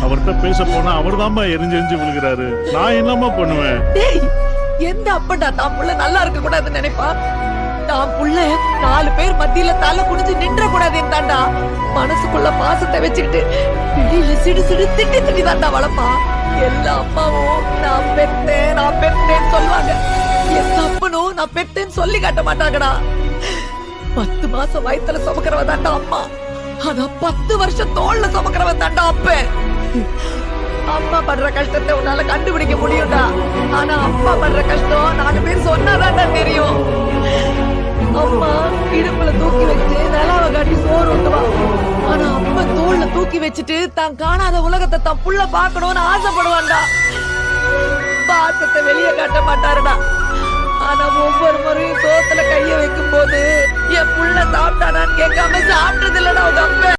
அவர்கிட்ட பேச போனா அவர்தாம்மா எரிஞ்சு எரிஞ்சு விழுகிறாரு. நான் என்னம்மா பண்ணுவேன்? டேய், எந்த அப்படா தான் புள்ள நல்லா இருக்க கூடாதுன்னு நினைப்பா? தான் புள்ள 4 பேர் மத்தியில தலை குடிஞ்சு நின்ற கூடாதுன்னு தாண்டா மனசுக்குள்ள பாசத்தை வச்சுக்கிட்டு வெளியில சிடு சிடு திட்டி திட்டி தாண்டா வளர்ப்பா. எல்லா அம்மாவும் நான் பெத்தேன்னு சொல்லுவாங்க. எந்த அப்பனும் நான் பெத்தேன்னு சொல்லி காட்ட மாட்டாங்கடா. 10 மாசம் வயித்துல சுமக்கிறவ தாண்டா அம்மா. ஆனா 10 வருஷம் தோல்ல சுமக்கிறவ தாண்டா அப்ப. அம்மா படுற கஷ்டத்தை உன்னால கண்டுபிடிக்க முடியும்டா. ஆனா அப்பா படுற கஷ்டம் 4 பேர் சொன்னாதான்டா தெரியும். அம்மா இடுப்புல தூக்கி வச்சு நிலாவ காட்டி சோறு ஊட்டுவா. ஆனா அப்பா தோல்ல தூக்கி வச்சுட்டு தான் காணாத உலகத்தை தான் புள்ள பாக்கணும்னு ஆசைப்படுவான்டா. பாசத்தை வெளியே காட்ட மாட்டாருடா. ஆனா ஒவ்வொரு முறையும் சோத்துல கைய வைக்கும் போது என் புள்ள சாப்பிட்டானான்னு கேட்காம சாப்பிட்டது இல்லடா உங்க அப்பா.